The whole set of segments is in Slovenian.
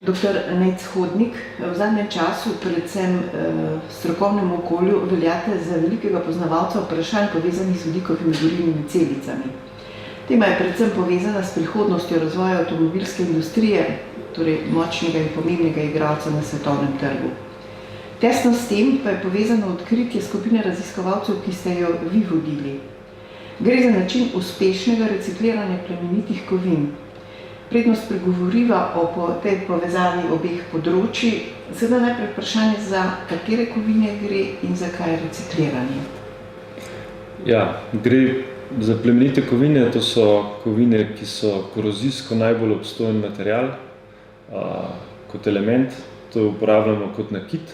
Doktor Nejc Hodnik, v zadnjem času, predvsem strokovnem okolju, veljate za velikega poznavalca vprašanj povezanih z vodikovimi gorivnimi celicami. Tema je predvsem povezana s prihodnostjo razvoja avtomobilske industrije, torej močnega in pomembnega igralca na svetovnem trgu. Tesno s tem pa je povezano odkritje skupine raziskovalcev, ki ste jo vi vodili. Gre za način uspešnega recikliranja plemenitih kovin. Predno spregovoriva o tej povezavi obeh področji, seveda najprej vprašanje, za katere kovine gre in zakaj recikliranje? Ja, gre za plemenite kovine, to so kovine, ki so korozijsko najbolj obstojen material kot element, to uporabljamo kot nakit.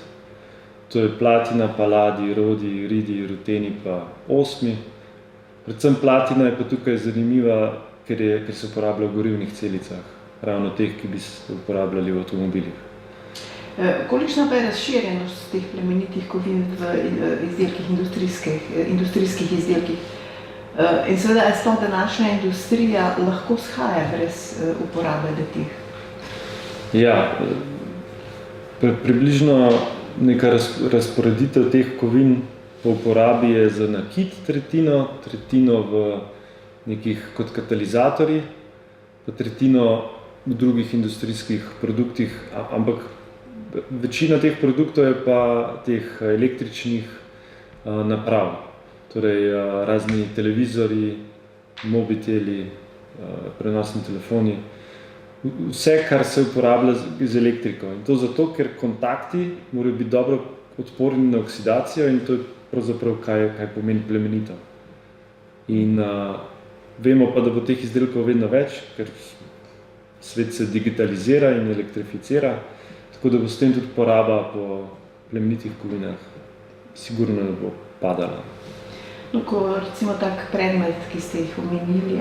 To je platina, paladi, rodi, ridi, ruteni pa osmi. Predvsem platina je pa tukaj zanimiva, ker se uporablja v gorivnih celicah, ravno teh, ki bi se uporabljali v avtomobilih. Kolikšna pa je razširjenost teh plemenitih kovin v izdelkih, industrijskih izdelkih? In seveda, je sploh današnja industrija lahko shaja brez uporabe le-teh? Ja, približno neka razporeditev teh kovin po uporabi je za nakit tretjino v nekih kot katalizatorji, pa tretjino v drugih industrijskih produktih, ampak večina teh produktov je pa teh električnih naprav, torej razni televizorji, mobiteli, prenosni telefoni, vse, kar se uporablja z elektriko. In to zato, ker kontakti morajo biti dobro odporni na oksidacijo in to je pravzaprav, kaj pomeni plemenito. In vemo pa, da bo teh izdelkov vedno več, ker svet se digitalizira in elektrificira, tako da bo s tem tudi poraba po plemenitih kovinah sigurno ne bo padala. No, ko recimo tak predmet, ki ste jih omenili,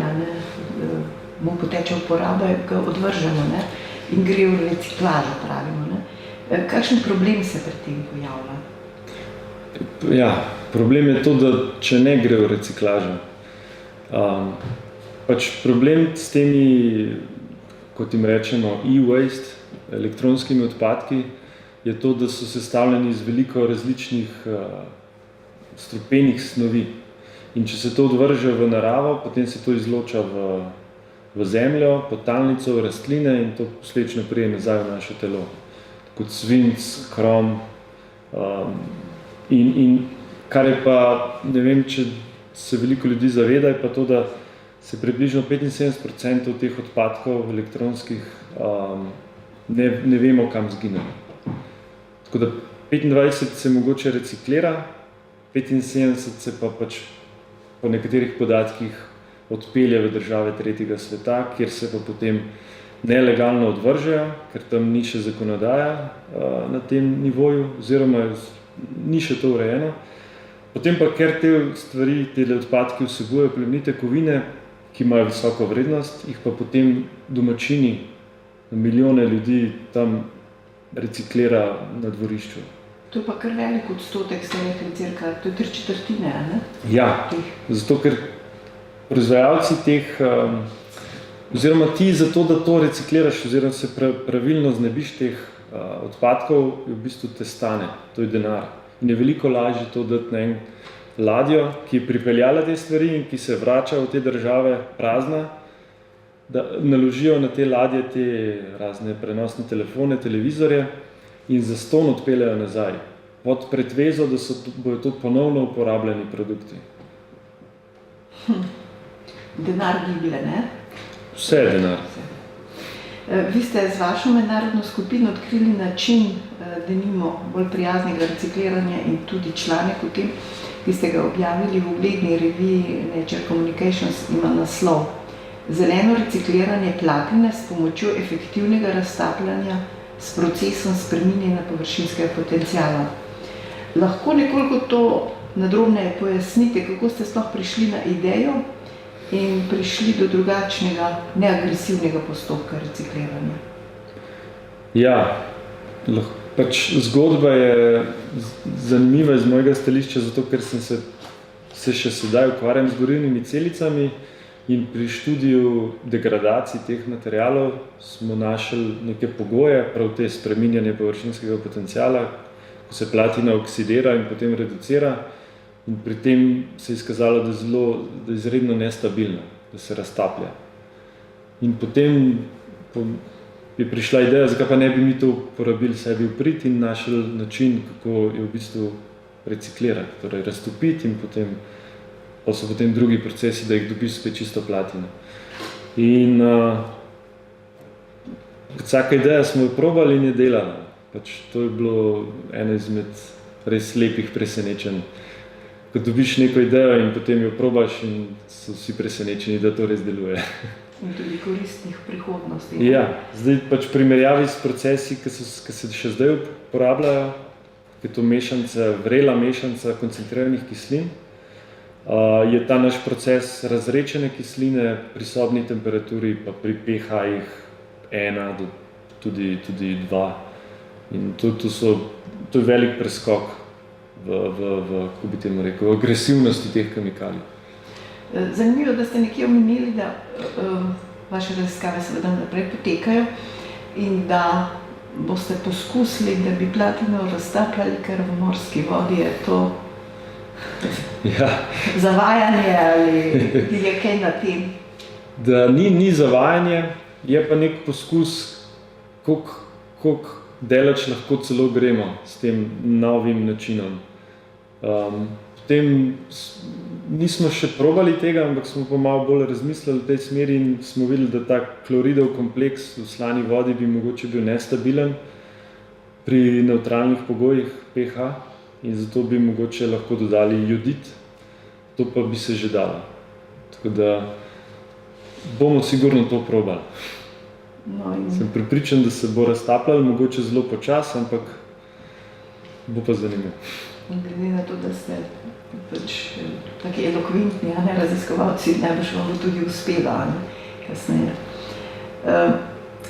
mu poteče uporaba, ga odvržemo, ne? In gre v reciklažo, pravimo. Ne? Kakšen problem se pri tem pojavlja? Ja, problem je to, da če ne gre v reciklažo, problem s temi, kot jim rečemo, e-waste, elektronskimi odpadki, je to, da so sestavljeni iz veliko različnih strupenih snovi. In če se to odvrže v naravo, potem se to izloča v zemljo, podtalnico, v rastline in to posledično pride nazaj v naše telo. Kot svinc, krom. In kar je pa, ne vem, če se veliko ljudi zaveda, je pa to, da se približno 75% teh odpadkov elektronskih ne vemo, kam zgine. Tako da 25 se mogoče reciklira, 75 se pa pač po nekaterih podatkih odpelje v države tretjega sveta, kjer se pa potem nelegalno odvržejo, ker tam ni še zakonodaja na tem nivoju, oziroma ni še to urejeno. Potem pa, ker te stvari, te odpadki vsebujejo plemenite kovine, ki imajo visoko vrednost, jih pa potem domačini, milijone ljudi tam reciklira na dvorišču. To je pa kar velik odstotek, ste rekli, cirka, to je 3/4, ne? Ja, zato ker proizvajalci teh, oziroma ti zato, da to recikliraš, oziroma se pravilno znebiš teh odpadkov, v bistvu te stane, to je denar. In je veliko lažje to dati na en ladjo, ki je pripeljala te stvari in ki se vrača v te države prazna, da naložijo na te ladje te razne prenosne telefone, televizorje in zastonj odpeljejo nazaj, pod pretvezo, da bojo to ponovno uporabljeni produkti. Denar giblje, ne? Vse je denar. Vi ste z vašo mednarodno skupino odkrili način, denimo, bolj prijaznega recikliranja in tudi članek o tem, ki ste ga objavili v ugledni reviji Nature Communications, ima naslov Zeleno recikliranje platine s pomočjo efektivnega raztapljanja s procesom spreminjanja površinskega potenciala. Lahko nekoliko to nadrobneje pojasnite, kako ste sploh prišli na idejo in prišli do drugačnega, neagresivnega postopka recikliranja? Ja, pač zgodba je zanimiva iz mojega stališča, zato ker sem se še sedaj ukvarjam z gorivnimi celicami In pri študiju degradacij teh materialov smo našli neke pogoje, prav te spreminjanje površinskega potenciala, ko se platina oksidira in potem reducira. In pri tem se je izkazalo, da je izredno nestabilna, da se raztaplja. In potem je prišla ideja, zakaj pa ne bi mi to uporabili sebi v prid in našli način, kako jo v bistvu reciklirati, torej raztopiti in potem pa so potem drugi procesi, da jih dobiš spet čisto platino. In vsaka ideja smo jo probali in je delala. Pač to je bilo eno izmed res lepih presenečenj. Ko dobiš neko idejo in potem jo probaš in so vsi presenečeni, da to res deluje. In tudi koristnih prihodnosti. Ja, zdaj pač primerjavi s procesi, ki se še zdaj uporabljajo, je to mešanca, vrela mešanca koncentriranih kislin, je ta naš proces razredčene kisline pri sobni temperaturi, pa pri pH-jih 1 do tudi 2. In to je velik preskok kako bi temu rekel, v agresivnosti teh kemikalij. Zanimivo, da ste nekje omenili, da vaše raziskave seveda naprej potekajo in da boste poskusili, da bi platino raztapljali kar v morski vodi. Je to zavajanje ali je kaj na tem? Da ni zavajanje, je pa nek poskus, koliko daleč lahko celo gremo s tem novim načinom. Potem nismo še probali tega, ampak smo pa malo bolj razmislili v tej smeri in smo videli, da ta kloridov kompleks v slani vodi bi mogoče bil nestabilen pri nevtralnih pogojih pH in zato bi mogoče lahko dodali jodid, to pa bi se že dalo. Tako da bomo sigurno to probali. Sem prepričan, da se bo raztapljalo, mogoče zelo počasi, ampak bo pa zanimivo. Glede na to, da ste taki elokventni, raziskovalci, najbrž vam bo tudi uspelo kasneje.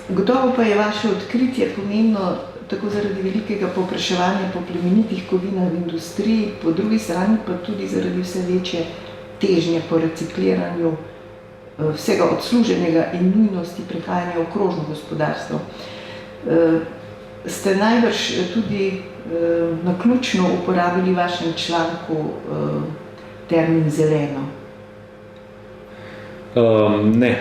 Gotovo pa je vaše odkritje pomembno tako zaradi velikega povpraševanja po plemenitih kovinah v industriji, po drugi strani pa tudi zaradi vse večje težnje po recikliranju vsega odsluženega in nujnosti prehajanja v krožno gospodarstvo. Ste najbrž tudi naključno uporabili v vašem članku termin zeleno? Ne.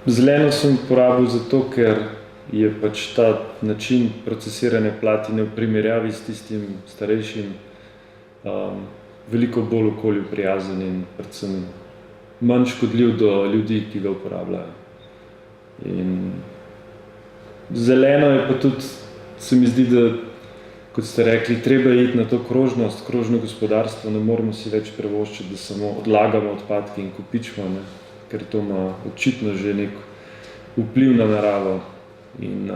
Zeleno sem uporabil zato, ker je pač ta način procesiranja platine v primerjavi s tistim starejšim veliko bolj okolju prijazen in predvsem manj škodljiv do ljudi, ki ga uporabljajo. In zeleno je pa tudi, se mi zdi, da, kot ste rekli, treba iti na to krožnost, krožno gospodarstvo, ne moramo si več privoščiti, da samo odlagamo odpadke in kopičimo, ker to ima očitno že nek vpliv na naravo. In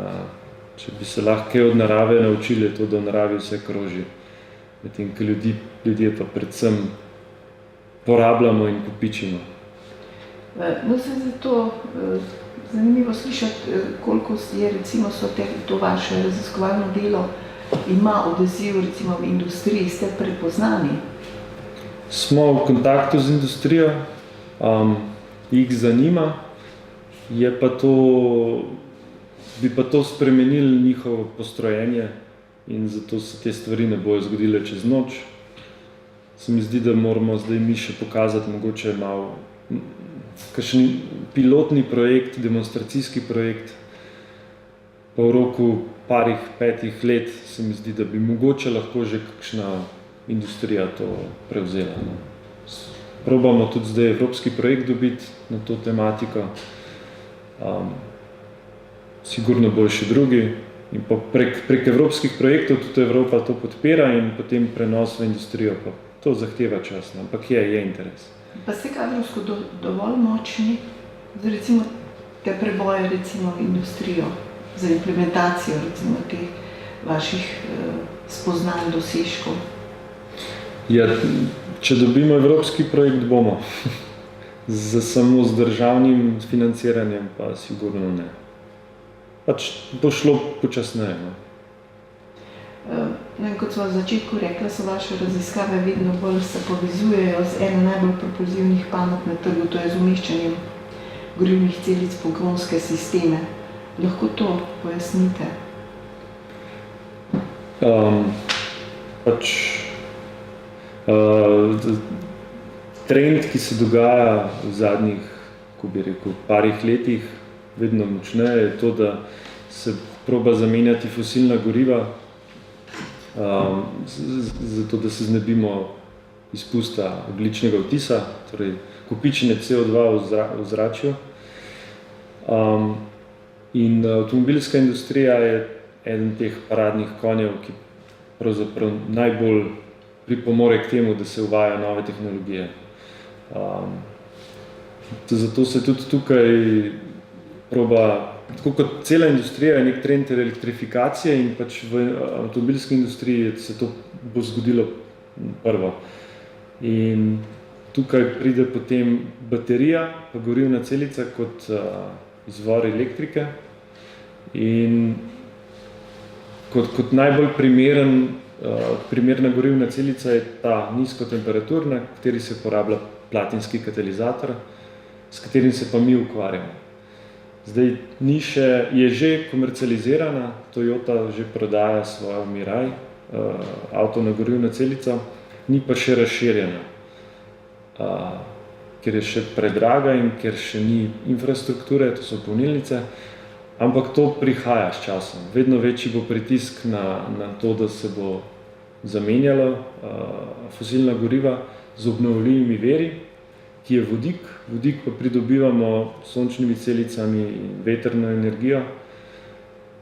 če bi se lahko kaj od narave naučili, je to, da v naravi vse kroži. Medtem, ko ljudje pa predvsem porabljamo in kopičimo. No, se zato zanimivo slišati, koliko je recimo to vaše raziskovalno delo ima odziv recimo v industriji, ste prepoznani? Smo v kontaktu z industrijo, jih zanima, bi pa to spremenili njihovo postrojenje in zato se te stvari ne bojo zgodile čez noč. Se mi zdi, da moramo zdaj mi še pokazati mogoče malo kakšen pilotni projekt, demonstracijski projekt, pa v roku 5 let se mi zdi, da bi mogoče lahko že kakšna industrija to prevzela. Probamo tudi zdaj evropski projekt dobiti na to tematiko. Sigurno bo še drugi. In pa prek evropskih projektov tudi Evropa to podpira in potem prenos v industrijo, pa to zahteva čas, ampak je interes. Pa ste kadrovsko dovolj močni, recimo te preboje recimo v industrijo, za implementacijo recimo teh vaših spoznanj, dosežkov? Ja, če dobimo evropski projekt, bomo. Samo z državnim financiranjem pa sigurno ne. Pač bo šlo počasneje. No in kot smo v začetku rekla, so vaše raziskave vedno bolj se povezujejo z eno najbolj propulzivnih panog na trgu, to je z umeščanjem gorivnih celic v pogonske sisteme. Lahko to pojasnite? Trend, ki se dogaja v zadnjih, ko bi rekel, parih letih, vedno močneje, je to, da se proba zamenjati fosilna goriva, zato da se znebimo izpusta ogljičnega odtisa, torej kopičenje CO2 v zračju. In avtomobilska industrija je eden teh paradnih konjev, ki pravzaprav najbolj pripomore k temu, da se uvajajo nove tehnologije. Zato se tudi tukaj proba, tako kot cela industrija, je nek trend elektrifikacije in pač v avtomobilski industriji se to bo zgodilo prvo. In tukaj pride potem baterija, pa gorivna celica kot izvor elektrike in kot najbolj primerna gorivna celica je ta nizkotemperaturna, v kateri se uporablja platinski katalizator, s katerim se pa mi ukvarjamo. Zdaj, je že komercializirana, Toyota že prodaja svojo Mirai, avto na gorivno celico, ni pa še razširjena, ker je še predraga in ker še ni infrastrukture, to so polnilnice, ampak to prihaja s časom. Vedno večji bo pritisk na to, da se bo zamenjalo fosilna goriva z obnovljivimi viri, ki je vodik. Vodik pa pridobivamo s sončnimi celicami in vetrno energijo.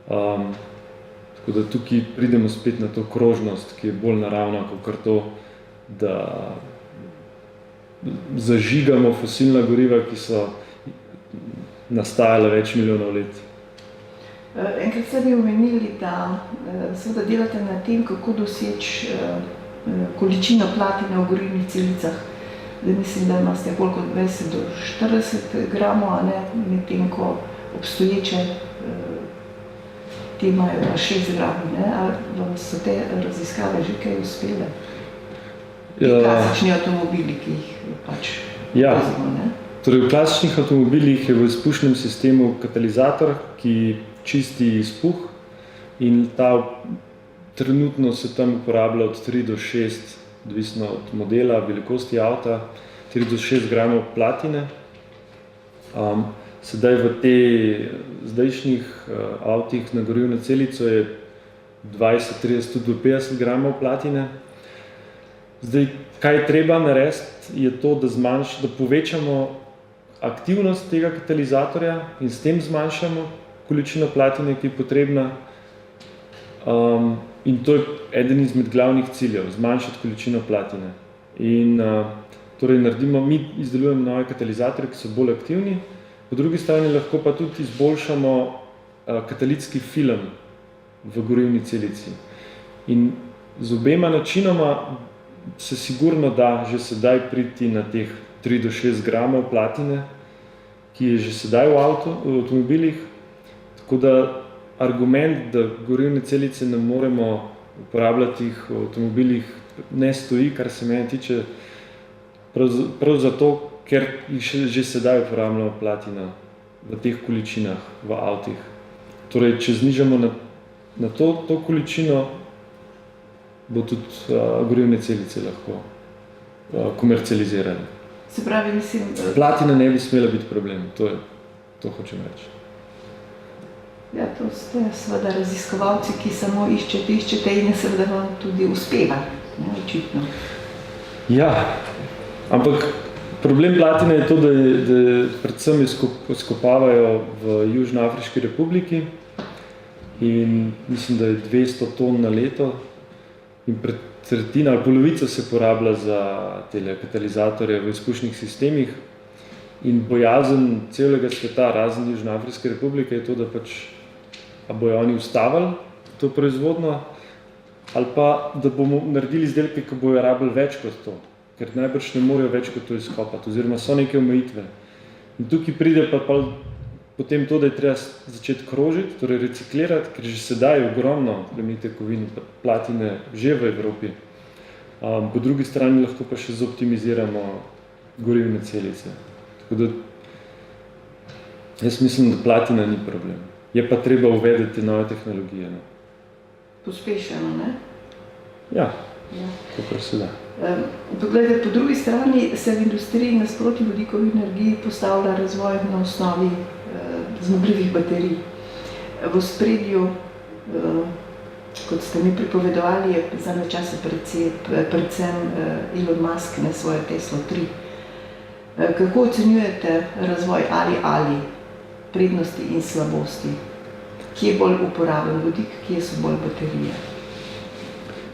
Tako da tukaj pridemo spet na to krožnost, ki je bolj naravna, kot to, da zažigamo fosilna goriva, ki so nastajala več milijonov let. Enkrat ste bi omenili, da seveda delate na tem, kako doseči količino platine v gorivnih celicah. Mislim, da imate bolj kot 20 do 40 gramov, medtem ko obstoječe te imajo 6 gramov. Ali vam so te raziskave že kaj uspele? Ti klasični avtomobili, ki jih pač vozimo, ne? Torej, v klasičnih avtomobilih je v izpušnem sistemu katalizator, ki čisti izpuh in trenutno se tam uporablja od 3 do 6, odvisno od modela, velikosti avta, 3 do 6 gramov platine. Sedaj v zdajšnjih avtih na gorivno celico je 20, 30 do 50 gramov platine. Zdaj, kaj je treba narediti, je to, da povečamo aktivnost tega katalizatorja in s tem zmanjšamo količino platine, ki je potrebna. In to je eden izmed glavnih ciljev, zmanjšati količino platine. In torej mi izdelujemo nove katalizatorje, ki so bolj aktivni, po drugi strani lahko pa tudi izboljšamo katalitski film v gorivni celici. In z obema načinoma se sigurno da že sedaj priti na teh 3 do 6 gramov platine, ki je že sedaj v avtomobilih, tako da argument, da gorivne celice ne moremo uporabljati v avtomobilih, ne stoji, kar se mene tiče, prav zato, ker jih že sedaj uporabljamo platina v teh količinah v avtih. Torej, če znižamo na to količino, bo tudi gorivne celice lahko komercializirane. Se pravi, mislim... Platina ne bi smela biti problem, to hočem reči. Ja, to ste seveda raziskovalci, ki samo iščete in seveda vam tudi uspeva, očitno. Ja, ampak problem platine je to, da predvsem izkopavajo v Južnoafriški republiki in mislim, da je 200 ton na leto in tretjina ali polovica se porablja za tele katalizatorje v izpušnih sistemih in bojazen celega sveta, razen Južnoafriške republike, je to, da pač bojo oni ustavili to proizvodno ali pa, da bomo naredili izdelke, ki bojo rabili več kot to, ker najbrž ne morejo več kot to izkopati, oziroma so neke omejitve. In tukaj pride pa potem to, da je treba začeti krožiti, torej reciklirati, ker že sedaj je ogromno plemenite kovine, platine že v Evropi. Po drugi strani lahko pa še zoptimiziramo gorivne celice. Tako da jaz mislim, da platina ni problem. Je pa treba uvedeti nove tehnologije. Ne? Pospešeno, ne? Ja, kakor se da. Poglejte, po drugi strani se v industriji nasproti vodikovi energiji postavlja razvoj na osnovi zmogljivih baterij. V ospredju, kot ste mi pripovedovali, je zadnje čase predvsem Elon Musk na svoje Tesla 3. Kako ocenjujete razvoj ali prednosti in slabosti? Kje je bolj uporaben vodik, kje so bolj baterije?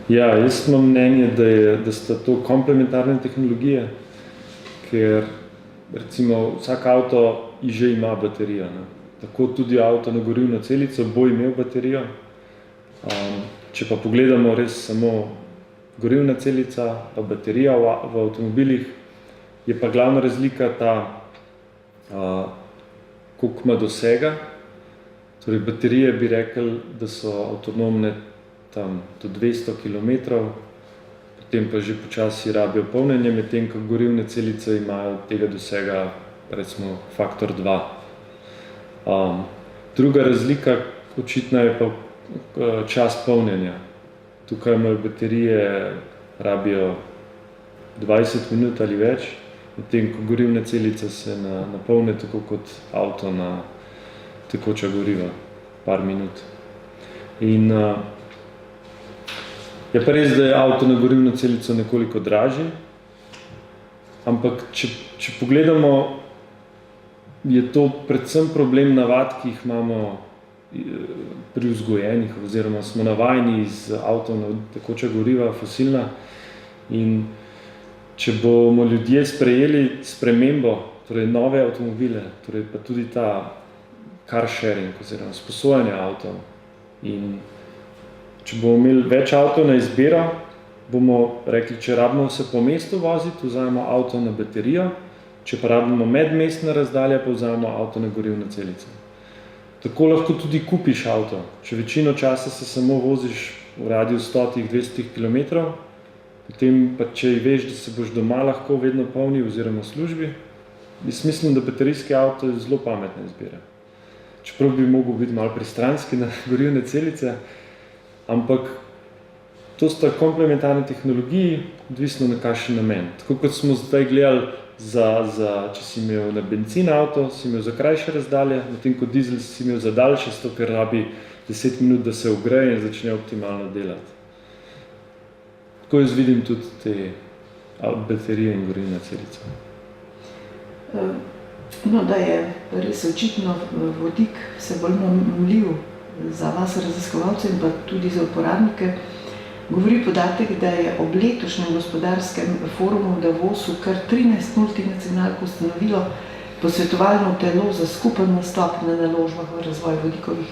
Ja, jaz imam mnenje, da sta to komplementarne tehnologije, ker recimo vsak avto že ima baterijo. Ne? Tako tudi avto na gorivno celico bo imel baterijo. Če pa pogledamo res samo gorivna celica pa baterija v avtomobilih, je pa glavna razlika ta, koliko ima dosega. Torej baterije bi rekli, da so avtonomne tam do 200 km, potem pa že počasi rabijo polnjenje, medtem ko gorivne celice imajo tega dosega recimo faktor 2. Druga razlika očitna je pa čas polnjenja. Tukaj imajo baterije, rabijo 20 minut ali več, medtem ko gorivne celice se napolne tako kot avto na tekoča goriva, par minut. In je pa res, da je avto na gorivno celico nekoliko dražji, ampak če pogledamo, je to predvsem problem navad, ki jih imamo pri vzgojenih, oziroma smo navajeni iz avtov na tekoča goriva, fosilna. In če bomo ljudje sprejeli spremembo, torej nove avtomobile, torej pa tudi ta car sharing, oziroma sposojanje avtov, in če bomo imeli več avtov na izbiro, bomo rekli, če rabimo se po mestu voziti, vzajemo avto na baterijo, če pa rabimo medmestne razdalje, pa vzajemo avto na gorivno celico. Tako lahko tudi kupiš avto. Če večino časa se samo voziš v radiju 100-200 km, potem pa če veš, da se boš doma lahko vedno polnil oziroma v službi, jaz mislim, da baterijski avto je zelo pametna izbira. Čeprav bi mogel biti malo pristranski na gorivne celice, ampak to sta komplementarne tehnologiji, odvisno na kakšen namen. Tako kot smo zdaj gledali, če si imel na benzin avto, si imel za krajše razdalje, medtem ko dizel si imel za daljše, ker rabi 10 minut, da se ogreje in začne optimalno delati. Tako jaz vidim tudi te baterije in gorivne celice. No, da je res očitno vodik vse bolj mamljiv za vas raziskovalce in pa tudi za uporabnike, govori podatek, da je ob letošnjem gospodarskem forumu v Davosu kar 13 multinacionalk ustanovilo posvetovalno telo za skupen nastop na naložbah v razvoj vodikovih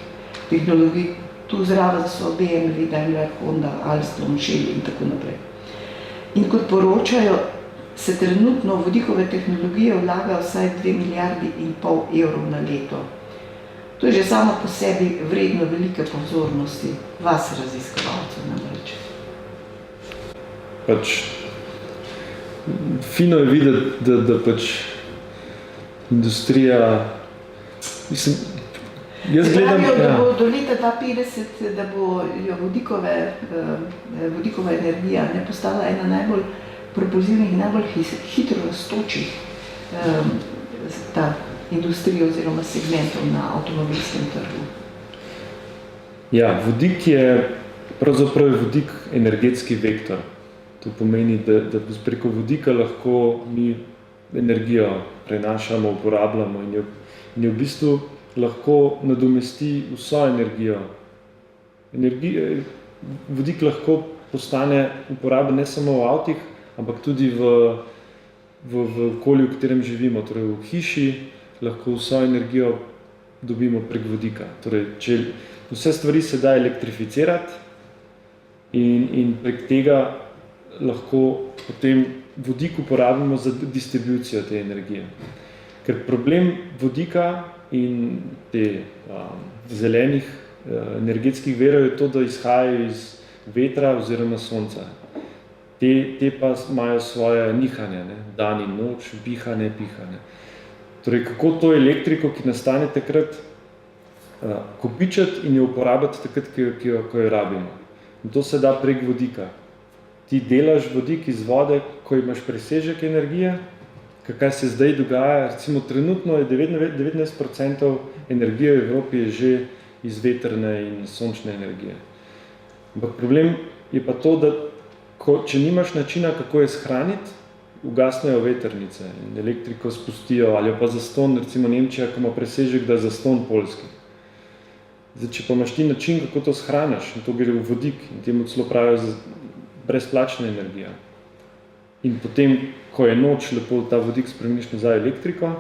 tehnologij. Tu zraven so BMW, Daimler, Honda, Alstom, Shell in tako naprej. In kot poročajo, se trenutno v vodikove tehnologije vlaga vsaj 2,5 milijardi evrov na leto. To je že samo po sebi vredno velike pozornosti vas, raziskovalcev, namreč. Fino je videti, da industrija, mislim, jaz gledam... Pravijo, da bo do leta 2050, da bo vodikova energija ne postala ena najbolj propulzivnih in najbolj hitro rastočih ta industrija oziroma segmentov na avtomobilskem trgu. Ja, vodik je pravzaprav vodik energetski vektor. To pomeni, da preko vodika lahko mi energijo prenašamo, uporabljamo in je v bistvu lahko nadomesti vso energijo. Vodik lahko postane uporaben ne samo v avtih, ampak tudi v okolju, v katerem živimo. Torej v hiši lahko vso energijo dobimo prek vodika. Torej, če vse stvari se da elektrificirati in prek tega lahko potem vodik uporabimo za distribucijo te energije. Ker problem vodika in te zelenih energetskih virov je to, da izhajajo iz vetra oziroma sonca. Te pa imajo svoje nihanje, ne? Dan in noč, bihane, pihane. Torej, kako to elektriko, ki nastane takrat, kopičiti in jo uporabiti takrat, ko jo rabimo. In to se da prek vodika. Ti delaš vodik iz vode, ko imaš presežek energije, kaj se zdaj dogaja, recimo trenutno je 19% energije v Evropi je že iz vetrne in sončne energije. Ampak problem je pa to, da če nimaš načina, kako je shraniti, ugasnejo vetrnice in elektriko spustijo, ali pa zaston, recimo Nemčija, ko ima presežek, da je zaston Poljski. Zdaj, če pa imaš ti način, kako to shraniš, in to gre v vodik, in temu celo pravijo brezplačna energija. In potem, ko je noč, lepo ta vodik spremeniš nazaj elektriko,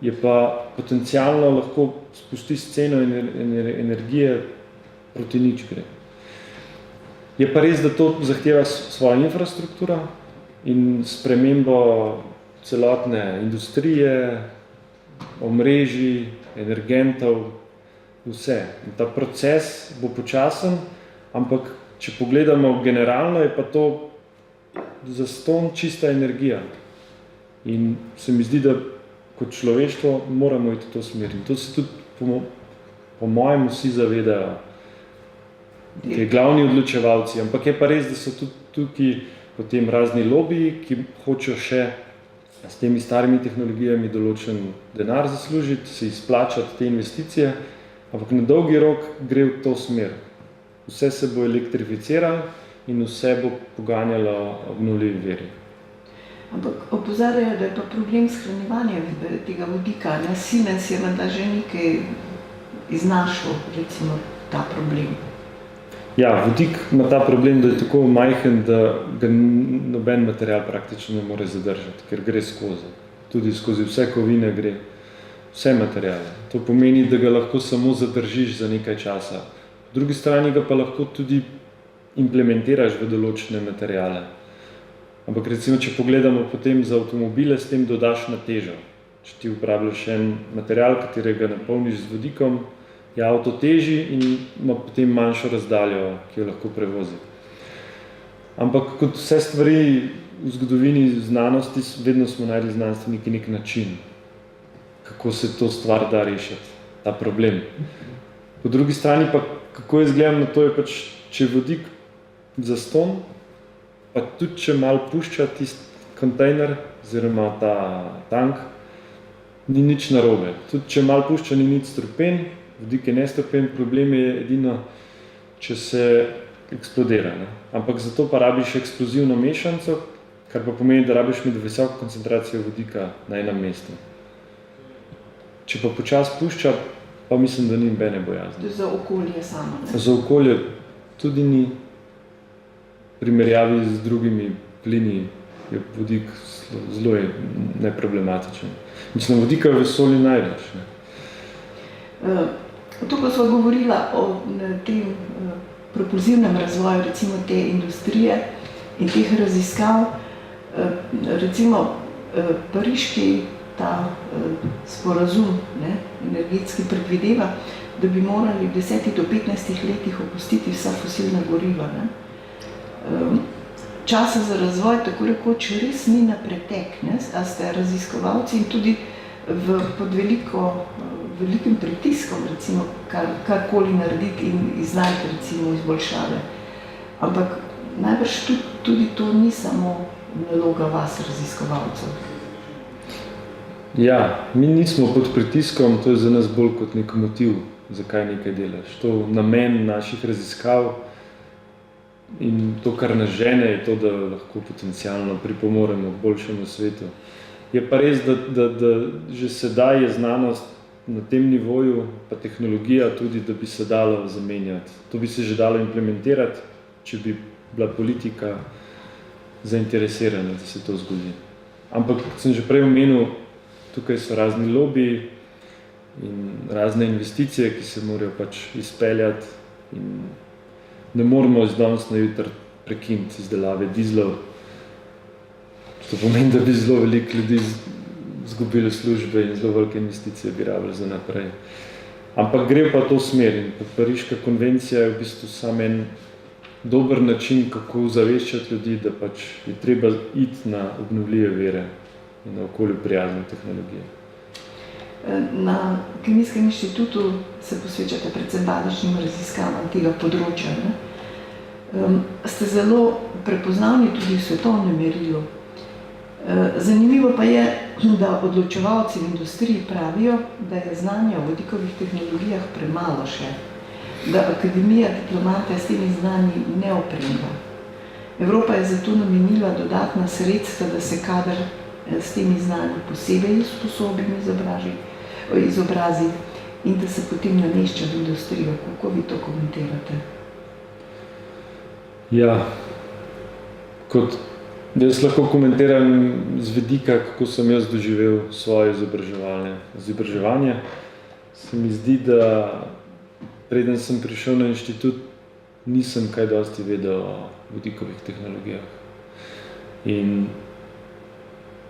je pa potencialno lahko spusti ceno energije proti nič gre. Je pa res, da to zahteva svoja infrastruktura in spremembo celotne industrije, omrežij, energentov, vse. In ta proces bo počasen, ampak če pogledamo generalno, je pa to zastonj čista energija. In se mi zdi, da kot človeštvo moramo iti v to smer. In to se tudi po mojem vsi zavedajo, te glavni odločevalci. Ampak je pa res, da so tudi tukaj potem razni lobiji, ki hočejo še s temi starimi tehnologijami določen denar zaslužiti, se izplačati te investicije, ampak na dolgi rok gre v to smer. Vse se bo elektrificiralo in vse bo poganjalo obnovljivi viri. Ampak opozarjajo, da je pa problem shranjevanja tega vodika. Siemens je menda že nekaj iznašel, recimo, ta problem. Ja, vodik ima ta problem, da je tako majhen, da ga noben material praktično ne more zadržati, ker gre skozi. Tudi skozi vse kovine gre, vse materiale. To pomeni, da ga lahko samo zadržiš za nekaj časa. Po drugi strani ga pa lahko tudi implementiraš v določene materiale. Ampak recimo, če pogledamo potem za avtomobile, s tem dodaš na težo. Če ti uporabljaš en material, katerega napolniš z vodikom, je avto težji in ima potem manjšo razdaljo, ki jo lahko prevozi. Ampak kot vse stvari v zgodovini znanosti, vedno smo našli znanstveniki nek način, kako se to stvar da rešiti, ta problem. Po drugi strani pa, kako jaz gledam na to, je pač, če je vodik zastonj, pa tudi če malo pušča tisti kontejner, oziroma ta tank, ni nič narobe. Tudi če malo pušča, ni nič strupen, vodik je nestrupen, problem je edino, če se eksplodira. Ne? Ampak zato pa rabiš eksplozivno mešanico, kar pa pomeni, da rabiš med visoko koncentracijo vodika na enem mestu. Če pa počas pušča, pa mislim, da ni nobene bojazni. To je za okolje samo, ne? Za okolje tudi ni. Primerjavi z drugimi plini je vodik zelo neproblematičen. Mislim, vodika v vesolju največ. To, ko smo govorila o tem propulzivnem razvoju, recimo te industrije in teh raziskav, recimo pariški ta sporazum, ne, energetski predvideva, da bi morali v 10 do 15 letih opustiti vsa fosilna goriva. Ne. Časa za razvoj tako rekoč res ni na pretek, ne? A ste raziskovalci in tudi pod velikim pritiskom, recimo, karkoli narediti in iznajti, recimo, izboljšave. Ampak najbrž tudi to ni samo naloga vas, raziskovalcev. Ja, mi nismo pod pritiskom, to je za nas bolj kot nek motiv, zakaj nekaj delaš. To namen naših raziskav in to, kar nas žene, je to, da lahko potencialno pripomoremo k boljšemu svetu. Je pa res, da že sedaj je znanost na tem nivoju, pa tehnologija tudi, da bi se dalo zamenjati. To bi se že dalo implementirati, če bi bila politika zainteresirana, da se to zgodi. Ampak, kot sem že prej omenil, tukaj so razni lobiji in razne investicije, ki se morajo pač izpeljati in ne moramo iz danes na jutri prekiniti izdelave dizlov. To pomeni, da bi zelo veliko ljudi izgubili službe in zelo velike investicije bi rabili za naprej. Ampak gre pa to smer in Pariška konvencija je v bistvu samo en dober način, kako zaveščati ljudi, da pač je treba iti na obnovljive vire in na okolju prijazne tehnologije. Na Kemijskem inštitutu se posvečate predvsem baličnim raziskavam tega področja. Ste zelo prepoznavni tudi v svetovnem merilu. Zanimivo pa je, da odločevalci v industriji pravijo, da je znanja o vodikovih tehnologijah premalo še, da akademija diplomate s temi znanji ne opremlja. Evropa je zato namenila dodatna sredstva, da se kader s temi znanji posebej usposoben izobrazi in da se potem namešča v industrijo. Kako vi to komentirate? Ja, jaz lahko komentiram z vidika, kako sem jaz doživel svoje izobraževanje. Se mi zdi, da preden sem prišel na inštitut, nisem kaj dosti vedel o vodikovih tehnologijah. In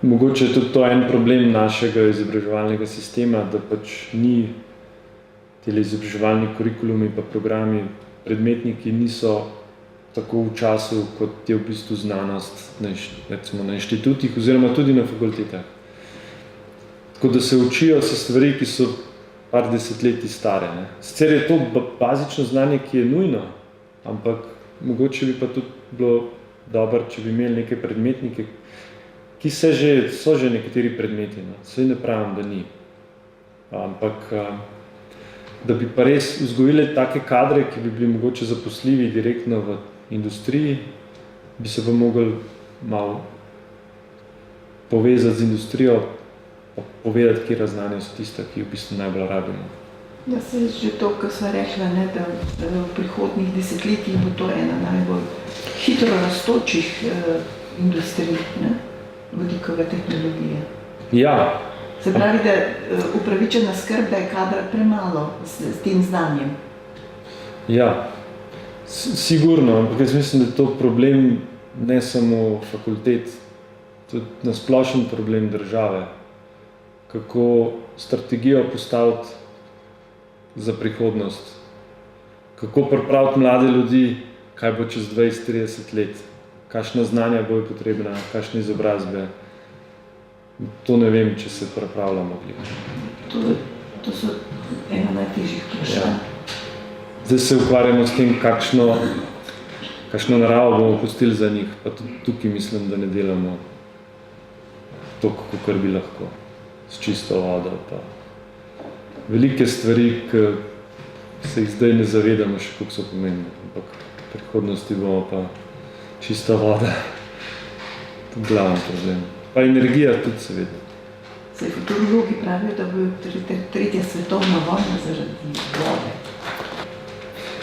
mogoče je tudi to en problem našega izobraževalnega sistema, da pač ni tele izobraževalni kurikulumi pa programi, predmetniki niso tako v času, kot je v bistvu znanost recimo na inštitutih oziroma tudi na fakultetah. Tako da se učijo se stvari, ki so par desetletij stare. Sicer je to bazično znanje, ki je nujno, ampak mogoče bi pa tudi bilo dobro, če bi imeli neke predmetnike, ki so že nekateri predmeti. Saj ne pravim, da ni. Ampak da bi pa res vzgojili take kadre, ki bi bili mogoče zaposljivi direktno v industriji, bi se pa mogli malo povezati z industrijo, pa povedati, kje znanja so tista, ki v bistvu najbolj rabimo. Ja, se je že to, kar sva rekla, da v prihodnjih desetletjih bo to ena najbolj hitro rastočih industrij, vodikove tehnologije. Ja. Se pravi, da upravičena skrb, da je kadra premalo s tem znanjem. Ja, sigurno, ampak jaz mislim, da je to problem ne samo fakultet, tudi nasplošen problem države. Kako strategijo postaviti za prihodnost, kako pripraviti mlade ljudi, kaj bo čez 20-30 let, kakšna znanja bojo potrebna, kakšne izobrazbe. To ne vem, če se pripravljamo glih. To so ena najtežjih vprašanj. Zdaj se ukvarjamo s tem, kakšno naravo bomo pustili za njih, pa tudi tukaj mislim, da ne delamo toliko, kakor bi lahko, s čisto vodo. Pa velike stvari, ki se jih zdaj ne zavedamo še, koliko so pomembne, ampak v prihodnosti bomo pa čista voda, to je glaven problem. Pa energija tudi seveda. Se futurologi pravijo, da bo tretja svetovna vojna zaradi vode.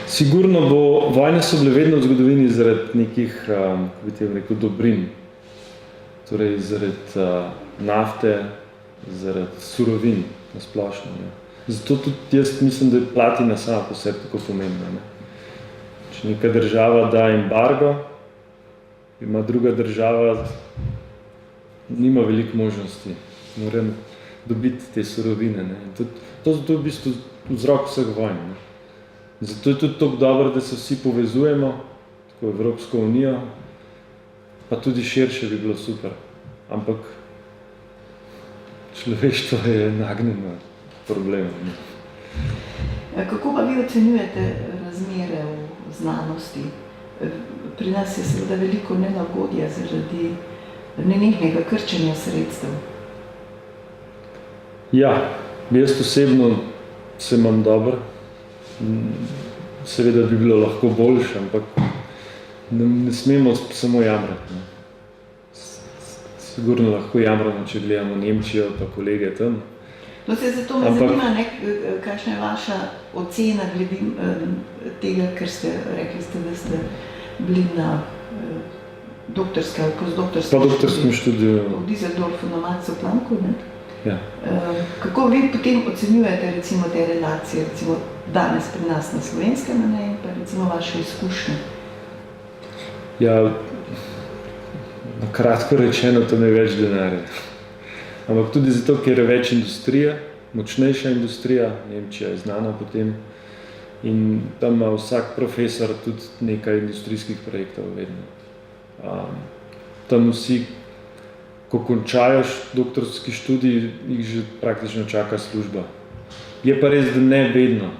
Sigurno bo, vojne so bile vedno v zgodovini zaradi nekih, kako bi rekel, dobrin. Torej zaradi nafte, zaradi surovin na splošno. Zato tudi jaz mislim, da je platina sama po sebi tako pomembna. Če neka država da embargo, ima druga država nima veliko možnosti, moram dobiti te surovine. To je v bistvu vzrok vseh vojn. Zato je tudi tako dobro, da se vsi povezujemo, tako Evropsko unijo, pa tudi širše bi bilo super. Ampak človeštvo je nagnjeno problemom. Kako pa vi ocenjujete razmere v znanosti? Pri nas je seveda veliko nelagodja zaradi nenehnega krčenja sredstev. Ja, jaz osebno se imam dobro. Seveda bi bilo lahko boljše, ampak ne smemo samo jamrati. Sigurno lahko jamramo, če gledamo Nemčijo pa kolege tam. No, se zato me zanima, kakšna je vaša ocena glede tega, ker ste rekli, da ste bili na doktorskem ali postdoktorskem študiju v Düsseldorfu na Maxu Plancku. Ja. Kako vi potem ocenjujete recimo te relacije, recimo danes pri nas na Slovenskem in pa recimo vaše izkušnje? Ja, na kratko rečeno, to ne več denarja. ampak tudi zato, ker je več industrije, močnejša industrija, Nemčija je znana potem in tam ima vsak profesor tudi nekaj industrijskih projektov vedno. Tam vsi, ko končajo doktorski študij, jih že praktično čaka služba. Je pa res, da ne vedno.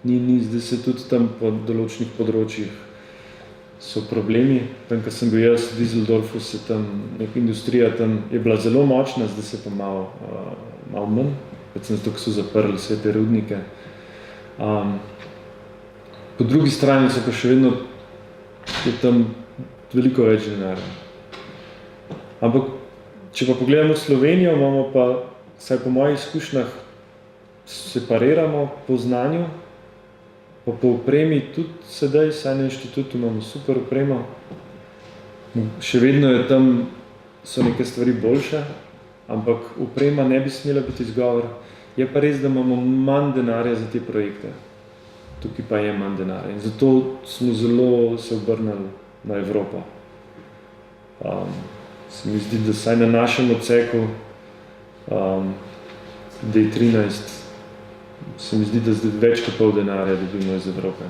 Zdaj se tudi tam po določenih področjih so problemi. Tam, ko sem bil jaz v Düsseldorfu, se tam neka industrija tam je bila zelo močna, zdaj se pa malo manj, predvsem zato, ko so zaprli vse te rudnike. Po drugi strani so pa še vedno je tam veliko več denarja. Ampak, če pa pogledamo Slovenijo, imamo pa, vsaj po mojih izkušnjah, separiramo po znanju, pa po opremi tudi sedaj, saj na inštitutu imamo super opremo. Še vedno je tam, so neke stvari boljše, ampak oprema ne bi smela biti izgovor. Je pa res, da imamo manj denarja za te projekte. Tukaj pa je manj denarja. In zato smo zelo se obrnili na Evropo. Se mi zdi, da saj na našem odseku D13 se mi zdi, da zdaj več kot pol denarja dobimo iz Evrope.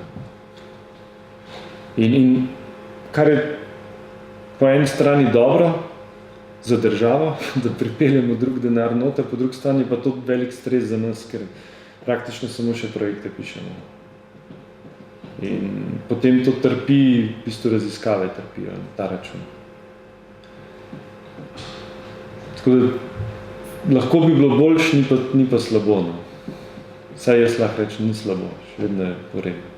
In kar je po eni strani dobro za državo, da pripeljemo drug denar noter, po drugi strani pa to velik stres za nas, ker praktično samo še projekte pišemo. In potem to trpi, v bistvu raziskave trpijo na ta račun. Tako da lahko bi bilo boljše, ni pa slabo. No. Saj jaz lahko rečem, ni slabo, še vedno je v redu.